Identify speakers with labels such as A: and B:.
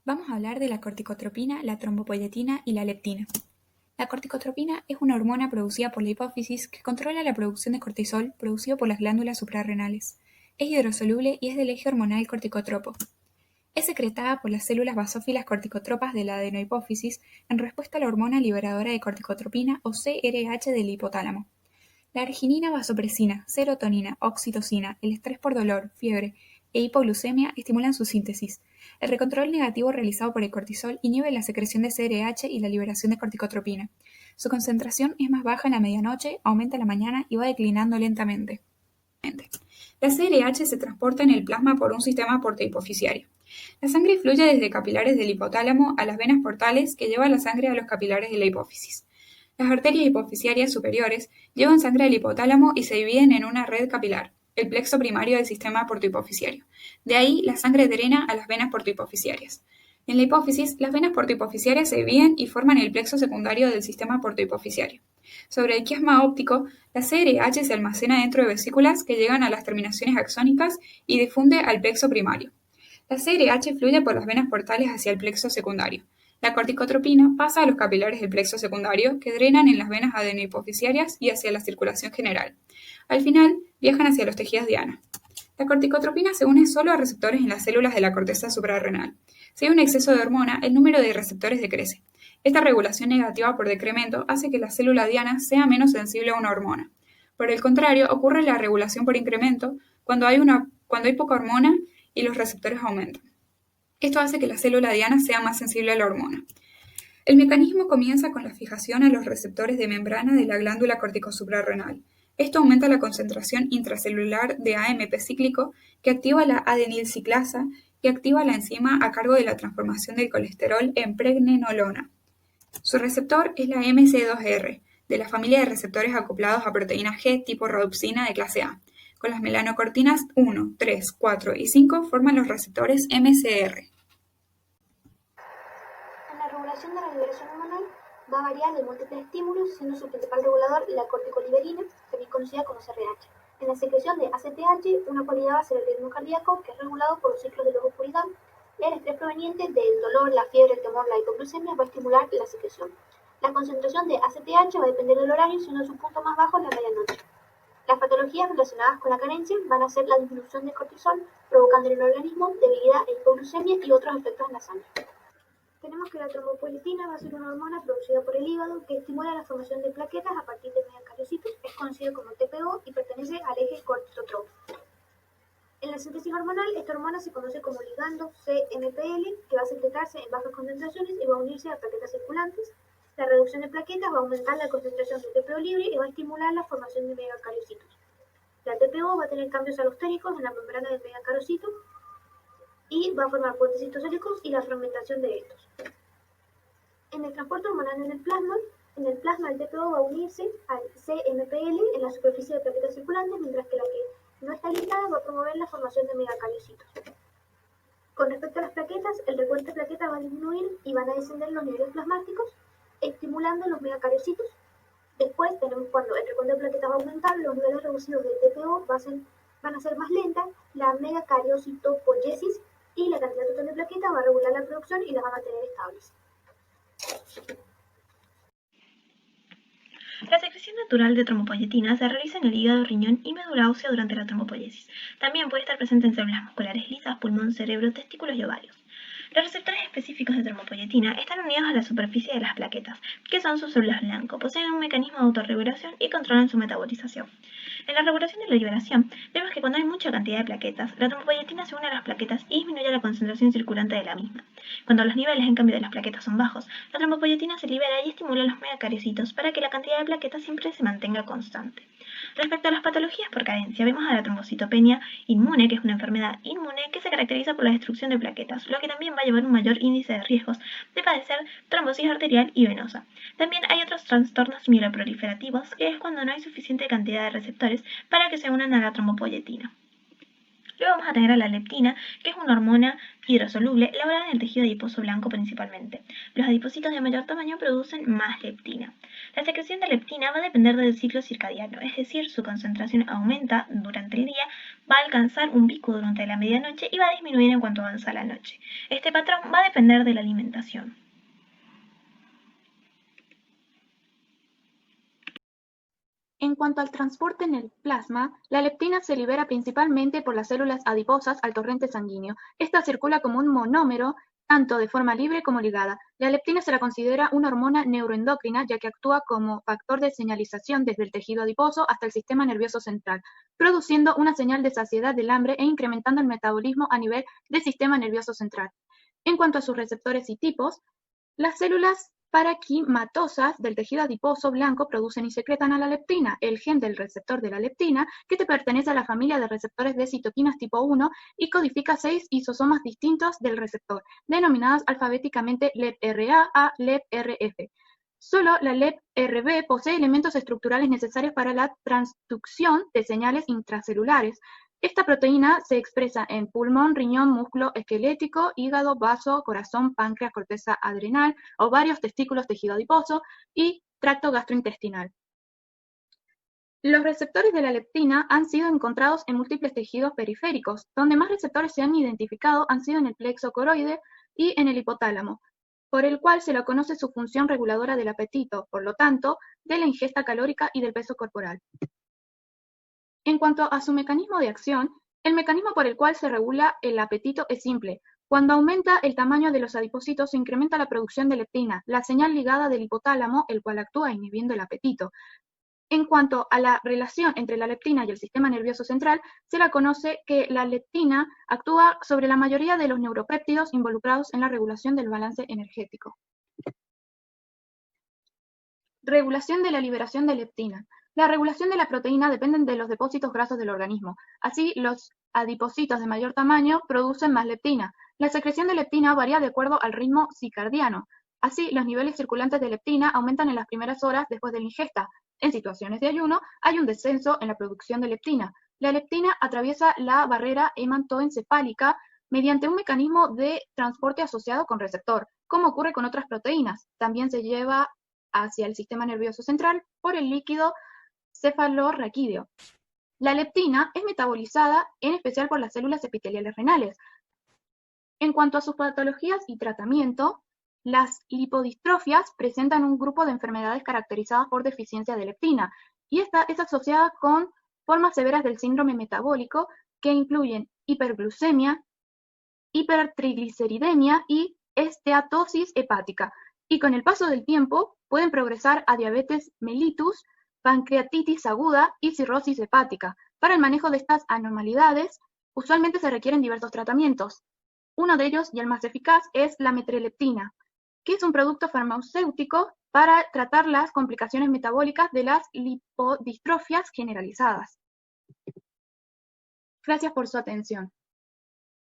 A: Vamos a hablar de la corticotropina, la trombopoyetina y la leptina. La corticotropina es una hormona producida por la hipófisis que controla la producción de cortisol producido por las glándulas suprarrenales. Es hidrosoluble y es del eje hormonal corticotropo. Es secretada por las células basófilas corticotropas de la adenohipófisis en respuesta a la hormona liberadora de corticotropina o CRH del hipotálamo. La arginina vasopresina, serotonina, oxitocina, el estrés por dolor, fiebre e hipoglucemia estimulan su síntesis. El recontrol negativo realizado por el cortisol inhibe la secreción de CRH y la liberación de corticotropina. Su concentración es más baja en la medianoche, aumenta en la mañana y va declinando lentamente. La CRH se transporta en el plasma por un sistema portohipofisiario. La sangre fluye desde capilares del hipotálamo a las venas portales que llevan la sangre a los capilares de la hipófisis. Las arterias hipofisiarias superiores llevan sangre al hipotálamo y se dividen en una red capilar, el plexo primario del sistema portohipofisiario. De ahí, la sangre drena a las venas portohipofisiarias. En la hipófisis, las venas portohipofisiarias se dividen y forman el plexo secundario del sistema portohipofisiario. Sobre el quiasma óptico, la CRH se almacena dentro de vesículas que llegan a las terminaciones axónicas y difunde al plexo primario. La CRH fluye por las venas portales hacia el plexo secundario. La corticotropina pasa a los capilares del plexo secundario, que drenan en las venas adenohipofisiarias y hacia la circulación general. Al final, viajan hacia los tejidos diana. La corticotropina se une solo a receptores en las células de la corteza suprarrenal. Si hay un exceso de hormona, el número de receptores decrece. Esta regulación negativa por decremento hace que la célula diana sea menos sensible a una hormona. Por el contrario, ocurre la regulación por incremento cuando hay poca hormona y los receptores aumentan. Esto hace que la célula diana sea más sensible a la hormona. El mecanismo comienza con la fijación a los receptores de membrana de la glándula corticosuprarrenal. Esto aumenta la concentración intracelular de AMP cíclico que activa la adenilciclasa que activa la enzima a cargo de la transformación del colesterol en pregnenolona. Su receptor es la MC2R, de la familia de receptores acoplados a proteína G tipo rhodopsina de clase A. Con las melanocortinas 1, 3, 4 y 5 forman los receptores MCR.
B: En la regulación de la liberación hormonal va a variar de múltiples estímulos, siendo su principal regulador la corticoliberina, también conocida como CRH. En la secreción de ACTH, una cualidad va a ser el ritmo cardíaco, que es regulado por los ciclos de luz oscuridad. El estrés proveniente del dolor, la fiebre, el temor, la hipoglucemia va a estimular la secreción. La concentración de ACTH va a depender del horario, siendo su punto más bajo en la medianoche. Las patologías relacionadas con la carencia van a ser la disminución de cortisol, provocando en el organismo debilidad e hipoglucemia y otros efectos en la sangre. Tenemos que la trombopoyetina va a ser una hormona producida por el hígado que estimula la formación de plaquetas a partir de megacariocitos, es conocido como TPO y pertenece al eje corticotropo. En la síntesis hormonal, esta hormona se conoce como ligando CMPL, que va a secretarse en bajas concentraciones y va a unirse a plaquetas circulantes. La reducción de plaquetas va a aumentar la concentración de TPO libre y va a estimular la formación de megacariocitos. La TPO va a tener cambios alostéricos en la membrana del megacarocito y va a formar puentes citosólicos y la fragmentación de estos. En el transporte hormonal en el plasma el TPO va a unirse al CMPL en la superficie de plaquetas circulantes, mientras que la que no está ligada va a promover la formación de megacariocitos. Con respecto a las plaquetas, el recuento de plaquetas va a disminuir y van a descender los niveles plasmáticos, estimulando los megacariocitos. Después tenemos cuando el recuento de plaquetas va a aumentar, los niveles reducidos del TPO van a ser más lentas, la megacariocitopoiesis y la cantidad total de plaquetas va a regular la producción y las va a mantener estables.
C: La secreción natural de trombopoyetina se realiza en el hígado, riñón y médula ósea durante la trombopoiesis. También puede estar presente en células musculares lisas, pulmón, cerebro, testículos y ovarios. Los receptores específicos de trombopoyetina están unidos a la superficie de las plaquetas, que son sus células blanco, poseen un mecanismo de autorregulación y controlan su metabolización. En la regulación de la liberación, vemos que cuando hay mucha cantidad de plaquetas, la trombopoyetina se une a las plaquetas y disminuye la concentración circulante de la misma. Cuando los niveles en cambio de las plaquetas son bajos, la trombopoyetina se libera y estimula los megacariocitos para que la cantidad de plaquetas siempre se mantenga constante. Respecto a las patologías por carencia, vemos a la trombocitopenia inmune, que es una enfermedad inmune que se caracteriza por la destrucción de plaquetas, lo que también va a llevar un mayor índice de riesgos de padecer trombosis arterial y venosa. También hay otros trastornos mieloproliferativos, que es cuando no hay suficiente cantidad de receptores para que se unan a la trombopoyetina. Luego vamos a tener a la leptina, que es una hormona hidrosoluble elaborada en el tejido adiposo blanco principalmente. Los adipocitos de mayor tamaño producen más leptina. La secreción de leptina va a depender del ciclo circadiano, es decir, su concentración aumenta durante el día va a alcanzar un pico durante la medianoche y va a disminuir en cuanto avanza la noche. Este patrón va a depender de la alimentación.
A: En cuanto al transporte en el plasma, la leptina se libera principalmente por las células adiposas al torrente sanguíneo. Esta circula como un monómero, tanto de forma libre como ligada. La leptina se la considera una hormona neuroendocrina, ya que actúa como factor de señalización desde el tejido adiposo hasta el sistema nervioso central, produciendo una señal de saciedad del hambre e incrementando el metabolismo a nivel del sistema nervioso central. En cuanto a sus receptores y tipos, las células paraquimatosas del tejido adiposo blanco producen y secretan a la leptina, el gen del receptor de la leptina, que pertenece a la familia de receptores de citoquinas tipo 1 y codifica 6 isosomas distintos del receptor, denominadas alfabéticamente LEPRA a LEPRF. Solo la LEPRB posee elementos estructurales necesarios para la transducción de señales intracelulares. Esta proteína se expresa en pulmón, riñón, músculo esquelético, hígado, vaso, corazón, páncreas, corteza adrenal, ovarios, testículos, tejido adiposo y tracto gastrointestinal. Los receptores de la leptina han sido encontrados en múltiples tejidos periféricos. Donde más receptores se han identificado han sido en el plexo coroide y en el hipotálamo, por el cual se le conoce su función reguladora del apetito, por lo tanto, de la ingesta calórica y del peso corporal. En cuanto a su mecanismo de acción, el mecanismo por el cual se regula el apetito es simple. Cuando aumenta el tamaño de los adipocitos se incrementa la producción de leptina, la señal ligada del hipotálamo, el cual actúa inhibiendo el apetito. En cuanto a la relación entre la leptina y el sistema nervioso central, se la conoce que la leptina actúa sobre la mayoría de los neuropéptidos involucrados en la regulación del balance energético. Regulación de la liberación de leptina. La regulación de la proteína depende de los depósitos grasos del organismo. Así, los adipocitos de mayor tamaño producen más leptina. La secreción de leptina varía de acuerdo al ritmo circadiano. Así, los niveles circulantes de leptina aumentan en las primeras horas después de la ingesta. En situaciones de ayuno, hay un descenso en la producción de leptina. La leptina atraviesa la barrera hematoencefálica mediante un mecanismo de transporte asociado con receptor, como ocurre con otras proteínas. También se lleva hacia el sistema nervioso central por el líquido cefalorraquídeo. La leptina es metabolizada en especial por las células epiteliales renales. En cuanto a sus patologías y tratamiento, las lipodistrofias presentan un grupo de enfermedades caracterizadas por deficiencia de leptina, y esta es asociada con formas severas del síndrome metabólico que incluyen hiperglucemia, hipertrigliceridemia y esteatosis hepática, y con el paso del tiempo pueden progresar a diabetes mellitus, pancreatitis aguda y cirrosis hepática. Para el manejo de estas anormalidades, usualmente se requieren diversos tratamientos. Uno de ellos, y el más eficaz, es la metreleptina, que es un producto farmacéutico para tratar las complicaciones metabólicas de las lipodistrofias generalizadas. Gracias por su atención.